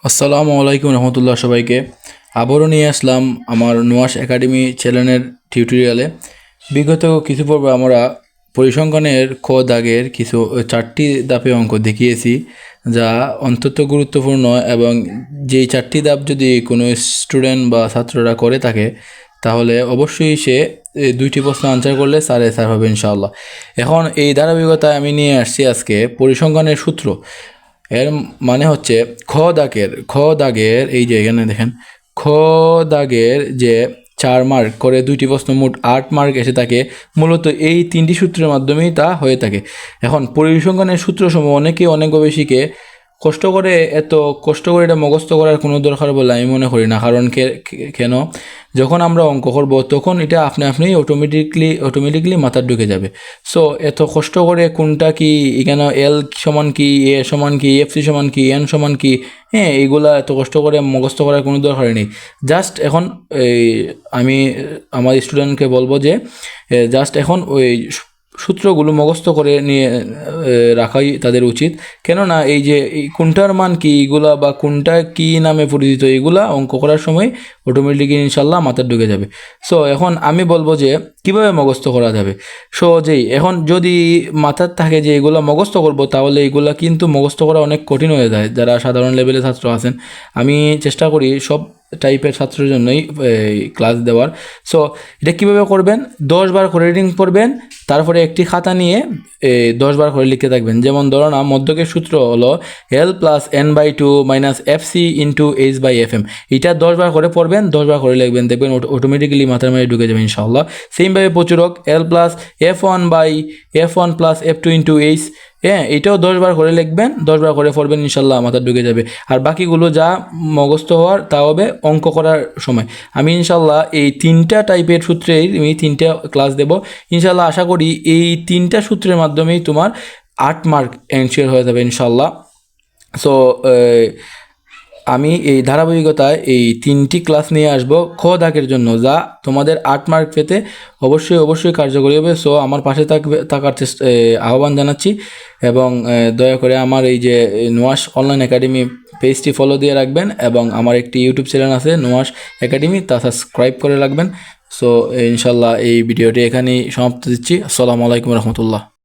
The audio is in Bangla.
আসসালামু আলাইকুম রহমতুল্লাহ সবাইকে আবারও নিয়ে আসলাম আমার নুয়াশ একাডেমি চ্যানেলের টিউটোরিয়ালে। বিগত কিছু পর্বে আমরা পরিসংখ্যানের খ দাগের কিছু 4টি ধাপে অঙ্ক দেখিয়েছি, যা অত্যন্ত গুরুত্বপূর্ণ এবং যেই 4টি ধাপ যদি কোনো স্টুডেন্ট বা ছাত্ররা করে থাকে তাহলে অবশ্যই সে 2টি প্রশ্ন আনসার করলে স্যার হবে ইনশাআল্লাহ। এখন এই ধারাবাহিকতায় আমি নিয়ে আসছি আজকে পরিসংখ্যানের সূত্র। এর মানে হচ্ছে খ দাগের এই যে এখানে দেখেন, খ দাগের যে 4 মার্ক করে 2টি প্রশ্ন মোট 8 মার্ক এসে থাকে, মূলত এই 3টি সূত্রের মাধ্যমেই তা হয়ে থাকে। এখন পরিসংখ্যানের সূত্রসমূহ অনেকভাবে শিখে কষ্ট করে এটা মুখস্থ করার কোনো দরকার বলে আমি মনে করি না। কারণ কেন, যখন আমরা অঙ্ক করব তখন এটা আপনি অটোমেটিকলি মাথায় ঢুকে যাবে। সো এত কষ্ট করে কোনটা কি, এখানে এল সমান কি, এ সমান কি, এফসি সমান কি, এন সমান কি, এইগুলা এত কষ্ট করে মুখস্থ করার কোনো দরকার নেই। জাস্ট এখন আমি আমার স্টুডেন্টকে বলবো যে জাস্ট এখন ওই সূত্রগুলো মুখস্থ করে নিয়ে রাখাই তাদের উচিত। কেননা এই যে এই কোনটার মান কি, এগুলা বা কোনটা কি নামে পরিচিত, এগুলা অঙ্ক করার সময় অটোমেটিকলি ইনশাল্লাহ মাথায় ঢুকে যাবে। সো এখন আমি বলবো যে কিভাবে মুখস্থ করা যাবে। সহজেই, এখন যদি মাথার থাকে যে এগুলো মুখস্থ করবো, তাহলে এগুলা কিন্তু মুখস্থ করা অনেক কঠিন হয়ে যায় যারা সাধারণ লেভেলের ছাত্র আছেন। আমি চেষ্টা করি সব টাইপের ছাত্রের জন্যই ক্লাস দেওয়ার। সো এটা কীভাবে করবেন, 10 বার করে রিডিং পড়বেন, তারপরে একটি খাতা নিয়ে 10 বার করে লিখতে থাকবেন। যেমন ধরো না, মধ্যকের সূত্র হলো L plus N/2 minus FC into H/FM। এটা 10 বার করে পড়বেন, 10 বার করে লিখবেন, দেখবেন অটোমেটিক্যালি মাথার মধ্যে ঢুকে যাবে ইনশাআল্লাহ। সেমভাবে প্রচুরক L plus F1 plus F2 into H, এটাও 10 বার করে লিখবেন, 10 বার করে পড়বেন, ইনশাল্লাহ মাথা ঢুকে যাবে। আর বাকিগুলো যা মুখস্থ হওয়ার তা হবে অঙ্ক করার সময়। আমি ইনশাল্লাহ এই 3টা টাইপের সূত্রেই আমি 3টা ক্লাস দেব ইনশাল্লাহ। আশা করি এই 3টা সূত্রের মাধ্যমেই তোমার 8 মার্ক এনশিওর হয়ে যাবে ইনশাল্লাহ। সো আমি এই ধারাবাহিকতায় এই 3টি ক্লাস নিয়ে আসবো খ দাগের জন্য, যা তোমাদের 8 মার্ক পেতে অবশ্যই কার্যকরী হবে। সো আমার পাশে থাকার আহ্বান জানাচ্ছি এবং দয়া করে আমার এই যে নুয়াশ অনলাইন একাডেমি পেজটি ফলো দিয়ে রাখবেন এবং আমার একটি ইউটিউব চ্যানেল আছে নুয়াশ একাডেমি, তা সাবস্ক্রাইব করে রাখবেন। সো ইনশাল্লাহ এই ভিডিওটি এখানেই সমাপ্ত দিচ্ছি। আসসালামু আলাইকুম রহমতুল্লাহ।